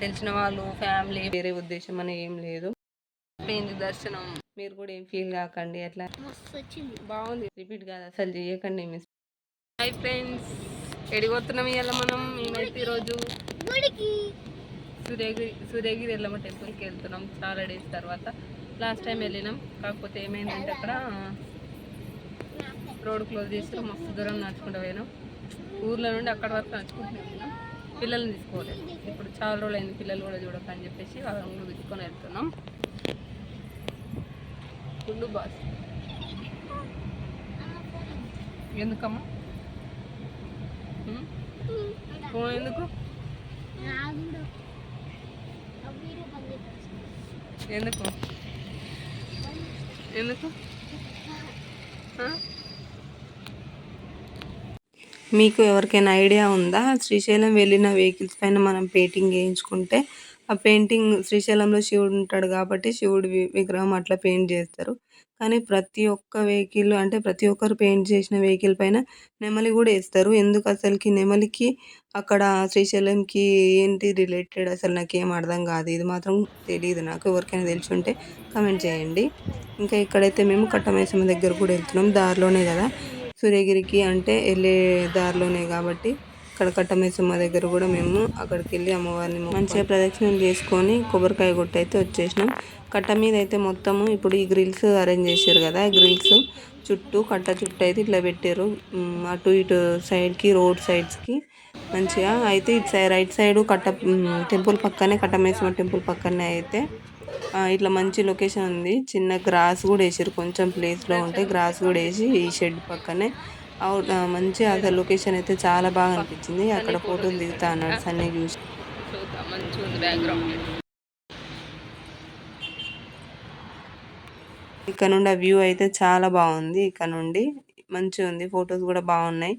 తెలిసిన వాళ్ళు ఫ్యామిలీ వేరే ఉద్దేశం అని ఏం లేదు. అయిపోయింది దర్శనం. మీరు కూడా ఏం ఫీల్ కాకండి. అట్లా బాగుంది. రిపీట్ కాదు అసలు చేయకండి మిస్. హాయ్ ఫ్రెండ్స్, ఎడిగొస్తున్నాం ఇవాళ మేమైతే ఈరోజు సూర్యగిరి ఎల్లమ్మ టెంపుల్కి వెళ్తున్నాం చాలా డేస్ తర్వాత. లాస్ట్ టైం వెళ్ళినాం, కాకపోతే ఏమైందంటే అక్కడ రోడ్ క్లోజ్ చేసి మస్తు దూరం నడుచుకుంటూ పోయినాం. ఊర్లో నుండి అక్కడ వరకు నడుచుకుంటూ వెళ్ళినాం. పిల్లల్ని తీసుకోలేదు. ఇప్పుడు చాలా రోజులు అయింది పిల్లలు కూడా చూడకని చెప్పేసి వాళ్ళని కూడా తీసుకొని వెళ్తున్నాం. Full boss. ఎందుకమ్మా ఫోన్ ఎందుకు ఎందుకు ఎందుకు మీకు ఎవరికైనా ఐడియా ఉందా? శ్రీశైలం వెళ్ళిన వెహికల్స్ పైన మనం పెయింటింగ్ వేయించుకుంటే ఆ పెయింటింగ్, శ్రీశైలంలో శివుడు ఉంటాడు కాబట్టి శివుడి విగ్రహం అట్లా పెయింట్ చేస్తారు. కానీ ప్రతి ఒక్క వెహికల్ అంటే ప్రతి ఒక్కరు పెయింట్ చేసిన వెహికల్ పైన నెమలి కూడా వేస్తారు. ఎందుకు అసలుకి నెమలికి అక్కడ శ్రీశైలంకి ఏంటి రిలేటెడ్ అసలు నాకేం అర్థం కాదు. ఇది మాత్రం తెలియదు నాకు. ఎవరికైనా తెలిసి ఉంటే కమెంట్ చేయండి. ఇంకా ఇక్కడైతే మేము కట్టమైసమ్మ దగ్గర కూడా వెళ్తున్నాం. దారిలోనే కదా సూర్యగిరికి అంటే వెళ్ళే దారిలోనే కాబట్టి ఇక్కడ కట్టమైసమ్మ దగ్గర కూడా మేము అక్కడికి వెళ్ళి అమ్మవారిని మంచిగా ప్రదక్షిణం చేసుకొని కొబ్బరికాయ కొట్టి అయితే వచ్చేసినాం. కట్ట మీద అయితే మొత్తము ఇప్పుడు ఈ గ్రిల్స్ అరేంజ్ చేశారు కదా, గ్రిల్స్ చుట్టూ కట్ట చుట్టూ అయితే ఇట్లా పెట్టారు. అటు ఇటు సైడ్కి రోడ్ సైడ్స్కి మంచిగా అయితే ఇటు సైడ్ రైట్ సైడ్ టెంపుల్ పక్కనే కట్టమైసమ్మ టెంపుల్ పక్కనే అయితే ఇట్లా మంచి లొకేషన్ ఉంది. చిన్న గ్రాస్ కూడా వేసారు, కొంచెం ప్లేస్లో ఉంటే గ్రాస్ కూడా వేసి ఈ షెడ్ పక్కనే మంచి అసలు లొకేషన్ అయితే చాలా బాగా అనిపించింది. అక్కడ ఫోటోలు దిగుతా అన్నాడు సన్నీ చూసి. ఇక్కడ నుండి ఆ వ్యూ అయితే చాలా బాగుంది. ఇక్కడ నుండి మంచిగా ఉంది, ఫొటోస్ కూడా బాగున్నాయి.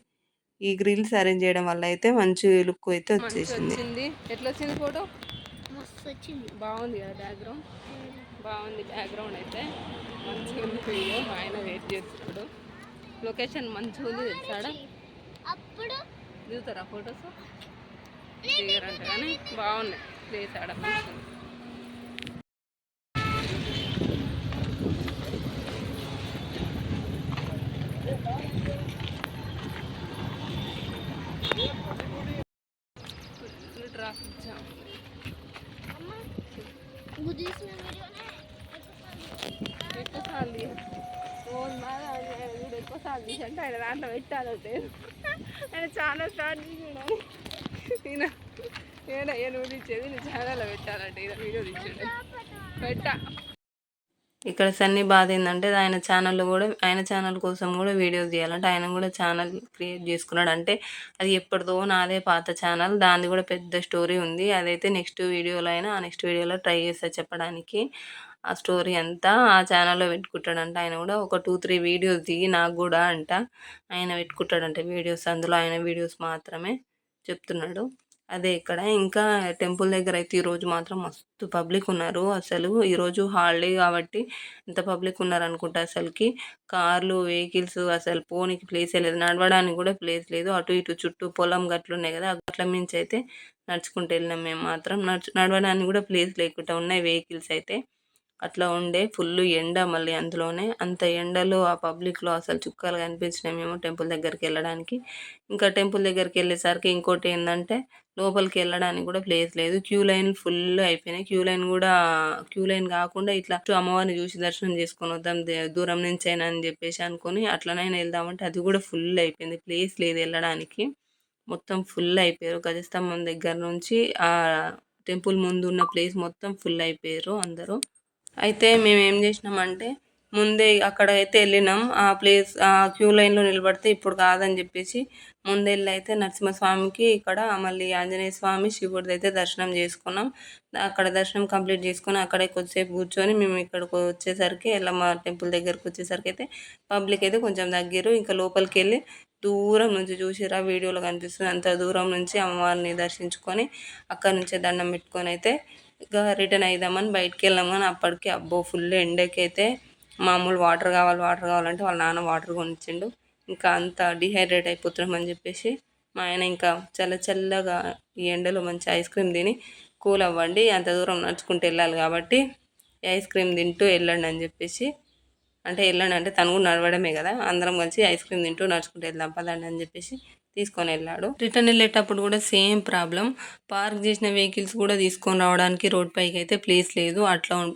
ఈ గ్రిల్స్ అరేంజ్ చేయడం వల్ల అయితే మంచి లుక్ అయితే వచ్చేసింది. ఎట్లా వచ్చింది ఫోటో? బాగుంది కదా బ్యాక్గ్రౌండ్, బాగుంది బ్యాక్గ్రౌండ్ అయితే మంచిగా ఉంది. వీడియో మా ఆయన వెయిట్ చేస్తున్నాడు. లొకేషన్ మంచిగా ఉంది తెలుసాడా. దిగుతారా ఫొటోస్? దిగారంట కానీ బాగున్నాయి ప్లేస్ ఆడ మంచిగా. ట్రాఫిక్ జామ్ ఎక్కువసార్లు తీసి అంటే ఆయన దాంట్లో పెట్టాలంటే ఆయన ఛానల్ స్టార్ట్ చేసాడు. ఈయన నువ్వు తీసేది నీ ఛానల్లో పెట్టాలంటే ఈయన వీడియో తీసాడు పెట్టా. ఇక్కడ సన్నీ బాధ ఏంటంటే ఆయన ఛానల్లో కూడా ఆయన ఛానల్ కోసం కూడా వీడియోస్ తీయాలంటే ఆయన కూడా ఛానల్ క్రియేట్ చేసుకున్నాడు. అంటే అది ఎప్పటిదో నాదే పాత ఛానల్, దాన్ని కూడా పెద్ద స్టోరీ ఉంది. అదైతే నెక్స్ట్ వీడియోలో అయినా ఆ నెక్స్ట్ వీడియోలో ట్రై చేస్తా చెప్పడానికి. ఆ స్టోరీ అంతా ఆ ఛానల్లో పెట్టుకుంటాడంట. ఆయన కూడా ఒక 2-3 వీడియోస్ దిగి నాకు కూడా అంట ఆయన పెట్టుకుంటాడంట వీడియోస్. అందులో ఆయన వీడియోస్ మాత్రమే చెప్తున్నాడు. అదే ఇక్కడ ఇంకా టెంపుల్ దగ్గర అయితే ఈరోజు మాత్రం మస్తు పబ్లిక్ ఉన్నారు. అసలు ఈరోజు హాలిడే కాబట్టి ఎంత పబ్లిక్ ఉన్నారు అనుకుంటా. అసలుకి కార్లు వెహికల్స్ అసలు పోనీకి ప్లేసే లేదు, నడవడానికి కూడా ప్లేస్ లేదు. అటు ఇటు చుట్టూ పొలం గట్లు ఉన్నాయి కదా, గట్ల మించి అయితే నడుచుకుంటూ వెళ్ళినాం మేము మాత్రం. నడవడానికి కూడా ప్లేస్ లేకుండా ఉన్నాయి వెహికల్స్ అయితే. అట్లా ఉండే ఫుల్ ఎండ, మళ్ళీ అందులోనే అంత ఎండలో ఆ పబ్లిక్లో అసలు చుక్కలు కనిపించినాయి మేము టెంపుల్ దగ్గరికి వెళ్ళడానికి. ఇంకా టెంపుల్ దగ్గరికి వెళ్ళేసరికి ఇంకోటి ఏంటంటే లోపలికి వెళ్ళడానికి కూడా ప్లేస్ లేదు. క్యూ లైన్ ఫుల్ అయిపోయినాయి. క్యూ లైన్ కాకుండా ఇట్లా అమ్మవారిని చూసి దర్శనం చేసుకొని వద్దాం దూరం నుంచి అయినా అని చెప్పేసి అనుకుని అట్లనైనా వెళ్దామంటే అది కూడా ఫుల్ అయిపోయింది, ప్లేస్ లేదు వెళ్ళడానికి. మొత్తం ఫుల్ అయిపోయారు. గజస్తంభం దగ్గర నుంచి ఆ టెంపుల్ ముందు ఉన్న ప్లేస్ మొత్తం ఫుల్ అయిపోయారు అందరూ. అయితే మేము ఏం చేసినామంటే ముందే అక్కడ అయితే వెళ్ళినాం. ఆ ప్లేస్ ఆ క్యూ లైన్లో నిలబడితే ఇప్పుడు కాదని చెప్పేసి ముందెళ్ళి అయితే నరసింహస్వామికి ఇక్కడ మళ్ళీ ఆంజనేయ స్వామి శివుడిది అయితే దర్శనం చేసుకున్నాం. అక్కడ దర్శనం కంప్లీట్ చేసుకొని అక్కడే కొద్దిసేపు కూర్చొని మేము ఇక్కడికి వచ్చేసరికి ఎల్లమ్మ టెంపుల్ దగ్గరకు వచ్చేసరికి అయితే పబ్లిక్ అయితే కొంచెం తగ్గారు. ఇంకా లోపలికి వెళ్ళి దూరం నుంచి చూసిరా వీడియోలో కనిపిస్తుంది, అంత దూరం నుంచి అమ్మవారిని దర్శించుకొని అక్కడ నుంచే దండం పెట్టుకొని అయితే ఇక రిటర్న్ అయిదామని బయటికి వెళ్ళాం. కానీ అప్పటికి అబ్బో ఫుల్ ఎండకైతే మామూలు వాటర్ కావాలంటే వాళ్ళ నాన్న వాటర్ కొనిచ్చిండు. ఇంకా అంత డిహైడ్రేట్ అయిపోతున్నాం అని చెప్పేసి మా ఆయన ఇంకా చల్లగా ఈ ఎండలో మంచి ఐస్ క్రీమ్ తిని కూల్ అవ్వండి, అంత దూరం నడుచుకుంటూ వెళ్ళాలి కాబట్టి ఐస్ క్రీమ్ తింటూ వెళ్ళండి అని చెప్పేసి, అంటే వెళ్ళండి అంటే తను కూడా నడవడమే కదా, అందరం కలిసి ఐస్ క్రీమ్ తింటూ నడుచుకుంటూ వెళ్దాం పదండి అని చెప్పేసి తీసుకొని వెళ్ళాడు. రిటర్న్ వెళ్ళేటప్పుడు కూడా సేమ్ ప్రాబ్లం, పార్క్ చేసిన వెహికల్స్ కూడా తీసుకొని రావడానికి రోడ్ పైకి అయితే ప్లేస్ లేదు,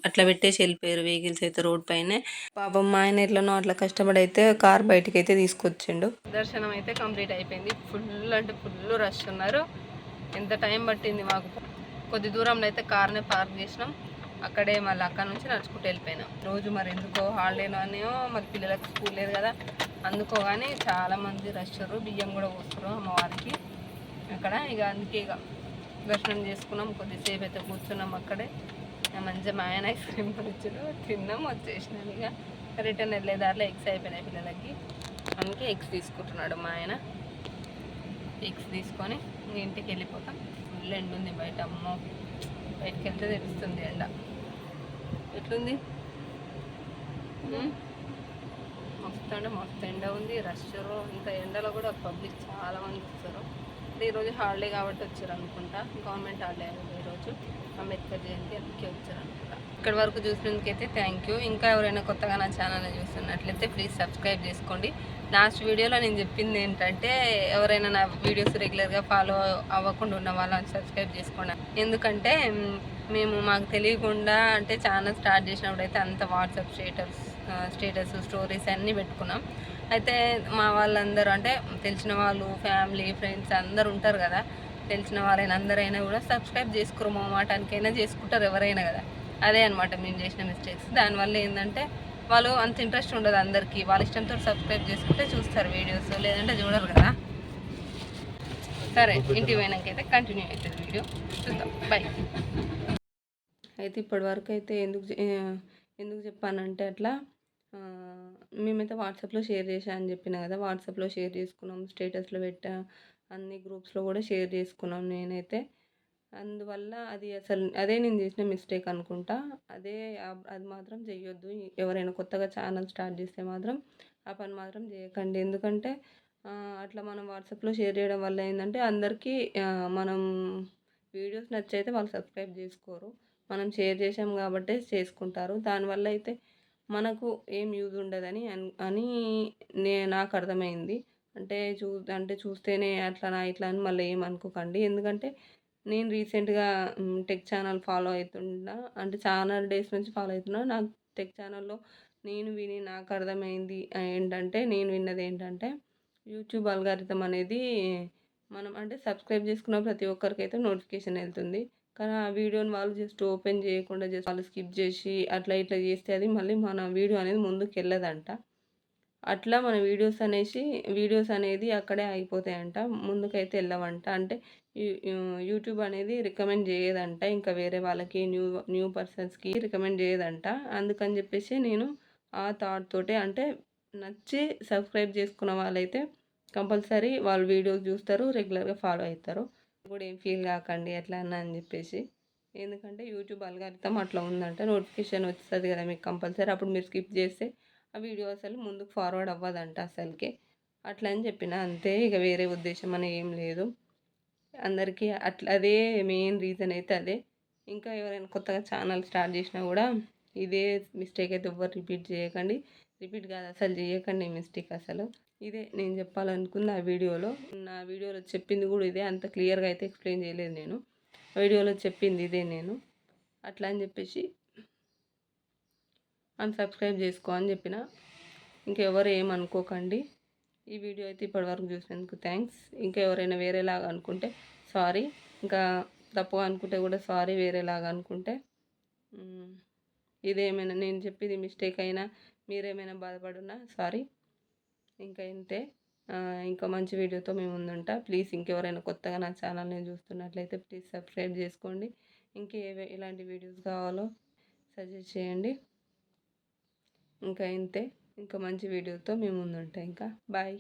అట్లా పెట్టేసి వెళ్ళిపోయారు వెహికల్స్ అయితే రోడ్ పైనే. పాపం మా ఆయన ఎట్లనో అట్లా కష్టపడి అయితే కార్ బయటకి అయితే తీసుకొచ్చిండు. దర్శనం అయితే కంప్లీట్ అయిపోయింది. ఫుల్ అంటే ఫుల్ రష్ ఉన్నారు. ఎంత టైం పట్టింది మాకు, కొద్ది దూరంలో అయితే కార్నే పార్క్ చేసినాం, అక్కడే మళ్ళీ అక్కడ నుంచి నడుచుకుంటూ వెళ్ళిపోయినాం. రోజు మరి ఎందుకో హాలిడేలో అనేమో మరి పిల్లలకు స్కూల్ లేదు కదా అందుకో, కానీ చాలామంది రష్, బియ్యం కూడా పోస్తారు అమ్మవారికి అక్కడ. ఇక అందుకే ఇక దర్శనం చేసుకున్నాం, కొద్దిసేపు అయితే కూర్చున్నాం అక్కడే. మంచిగా మా ఆయన ఐస్ క్రీమ్ కొనిచ్చాడు, తిన్నాం వచ్చేసినాం. ఇక రిటర్న్ వెళ్ళే దారిలో ఎగ్స్ అయిపోయినాయి పిల్లలకి, అందుకే ఎగ్స్ తీసుకుంటున్నాడు మా ఆయన. ఎగ్స్ తీసుకొని ఇంటికి వెళ్ళిపోతాం. ఫుల్ ఎండ ఉంది బయట, అమ్మో బయటకు వెళ్తే తెలుస్తుంది ఎండ ఎట్లుంది. మస్తు అంటే మస్తు ఎండ ఉంది, రష్. ఇంకా ఎండలో కూడా పబ్లిక్ చాలా మంది వస్తారు. అంటే ఈరోజు హాలిడే కాబట్టి వచ్చారు అనుకుంటా, గవర్నమెంట్ హాలిడే ఈరోజు అంబేద్కర్ జయంతి, అందుకే వచ్చారు అనుకుంటా. ఇక్కడి వరకు చూసినందుకైతే థ్యాంక్ యూ. ఇంకా ఎవరైనా కొత్తగా నా ఛానల్ని చూస్తున్నట్లయితే ప్లీజ్ సబ్స్క్రైబ్ చేసుకోండి. లాస్ట్ వీడియోలో నేను చెప్పింది ఏంటంటే, ఎవరైనా నా వీడియోస్ రెగ్యులర్గా ఫాలో అవ్వకుండా ఉన్న వాళ్ళని సబ్స్క్రైబ్ చేసుకోండి. ఎందుకంటే మాకు తెలియకుండా అంటే ఛానల్ స్టార్ట్ చేసినప్పుడు అయితే అంత వాట్సాప్ స్టేటస్ స్టోరీస్ అన్నీ పెట్టుకున్నాం. అయితే మా వాళ్ళందరూ అంటే తెలిసిన వాళ్ళు, ఫ్యామిలీ, ఫ్రెండ్స్ అందరు ఉంటారు కదా, తెలిసిన వాళ్ళైనా అందరైనా కూడా సబ్స్క్రైబ్ చేసుకోరు, మా మాటానికైనా చేసుకుంటారు ఎవరైనా కదా. అదే అనమాట మేము చేసిన మిస్టేక్స్. దానివల్ల ఏంటంటే వాళ్ళు అంత ఇంట్రెస్ట్ ఉండదు అందరికీ, వాళ్ళ ఇష్టంతో సబ్స్క్రైబ్ చేసుకుంటే చూస్తారు వీడియోస్, లేదంటే చూడరు కదా. సరే ఇంటికి పోయినాకైతే కంటిన్యూ అవుతుంది వీడియో, చూద్దాం. బాయ్. అయితే ఇప్పటి వరకు అయితే ఎందుకు చెప్పానంటే అట్లా, మేమైతే వాట్సాప్లో షేర్ చేసా అని చెప్పిన కదా, వాట్సాప్లో షేర్ చేసుకున్నాం, స్టేటస్లో పెట్టా, అన్ని గ్రూప్స్లో కూడా షేర్ చేసుకున్నాం నేనైతే. అందువల్ల అది అదే నేను చేసిన మిస్టేక్ అనుకుంటా. అది మాత్రం చెయ్యొద్దు. ఎవరైనా కొత్తగా ఛానల్ స్టార్ట్ చేస్తే మాత్రం ఆ పని మాత్రం చేయకండి. ఎందుకంటే అట్లా మనం వాట్సాప్లో షేర్ చేయడం వల్ల ఏంటంటే అందరికీ మనం వీడియోస్ నచ్చైతే వాళ్ళు సబ్స్క్రైబ్ చేసుకోరు, మనం షేర్ చేసాం కాబట్టి చేసుకుంటారు. దానివల్ల అయితే మనకు ఏం యూజ్ ఉండదని నాకు అర్థమైంది. అంటే చూస్తేనే అట్లా ఇట్లా అని మళ్ళీ ఏమనుకోకండి. ఎందుకంటే నేను రీసెంట్గా టెక్ ఛానల్ ఫాలో అవుతున్నా, అంటే చాలా డేస్ నుంచి ఫాలో అవుతున్నా. నాకు టెక్ ఛానల్లో నాకు అర్థమైంది ఏంటంటే, నేను విన్నది ఏంటంటే, యూట్యూబ్ అల్గారిథం అనేది మనం అంటే సబ్స్క్రైబ్ చేసుకున్న ప్రతి ఒక్కరికైతే నోటిఫికేషన్ వెళ్తుంది. కానీ ఆ వీడియోని వాళ్ళు జస్ట్ ఓపెన్ చేయకుండా జస్ట్ వాళ్ళు స్కిప్ చేసి అట్లా ఇట్లా చేస్తే అది మళ్ళీ మన వీడియో అనేది ముందుకు వెళ్ళదంట. అట్లా మన వీడియోస్ అనేది అక్కడే అయిపోతాయంట, ముందుకైతే వెళ్ళవంట. అంటే యూట్యూబ్ అనేది రికమెండ్ చేయదంట, ఇంకా వేరే వాళ్ళకి న్యూ పర్సన్స్కి రికమెండ్ చేయదంట. అందుకని చెప్పేసి నేను ఆ థాట్ తోటే, అంటే నచ్చి సబ్స్క్రైబ్ చేసుకున్న వాళ్ళైతే కంపల్సరీ వాళ్ళు వీడియోస్ చూస్తారు, రెగ్యులర్గా ఫాలో అవుతారు. కూడా ఏం ఫీల్ కాకండి ఎట్లా అన్నా అని చెప్పేసి. ఎందుకంటే యూట్యూబ్ అల్గారిథం అట్లా ఉందంట, నోటిఫికేషన్ వస్తుంది కదా మీకు కంపల్సరీ, అప్పుడు మీరు స్కిప్ చేస్తే ఆ వీడియో అసలు ముందుకు ఫార్వర్డ్ అవ్వదంట అసలుకి. అట్లా అని చెప్పిన అంతే, ఇక వేరే ఉద్దేశం అని ఏం లేదు. అందరికీ అట్లా అదే మెయిన్ రీజన్ అయితే అదే. ఇంకా ఎవరైనా కొత్తగా ఛానల్ స్టార్ట్ చేసినా కూడా ఇదే మిస్టేక్ అయితే ఎవ్వరు రిపీట్ చేయకండి. రిపీట్ కాదు, అసలు చేయకండి మిస్టేక్ అసలు. ఇదే నేను చెప్పాలనుకుంది ఆ వీడియోలో. నా వీడియోలో చెప్పింది కూడా ఇదే, అంత క్లియర్గా అయితే ఎక్స్ప్లెయిన్ చేయలేదు నేను. వీడియోలో చెప్పింది ఇదే నేను. అట్లా అని చెప్పేసి అన్సబ్స్క్రైబ్ చేసుకో అని చెప్పిన. ఇంకెవరు ఏమనుకోకండి. ఈ వీడియో అయితే ఇప్పటివరకు చూసినందుకు థ్యాంక్స్. ఇంకా ఎవరైనా వేరేలాగా అనుకుంటే సారీ, ఇంకా తప్పుగా అనుకుంటే కూడా సారీ, వేరేలాగా అనుకుంటే. ఇదేమైనా నేను చెప్పేది మిస్టేక్ అయినా, మీరేమైనా బాధపడున్నా సారీ. ఇంకా ఇంతే. ఇంకా మంచి వీడియోతో మేము ముందుంటా. ప్లీజ్ ఇంకెవరైనా కొత్తగా నా ఛానల్ని చూస్తున్నట్లయితే ప్లీజ్ సబ్స్క్రైబ్ చేసుకోండి. ఇలాంటి వీడియోస్ కావాలో సజెస్ట్ చేయండి. ఇంకా ఇంతే. ఇంకా మంచి వీడియోతో మేము ముందుంటాం. ఇంకా బాయ్.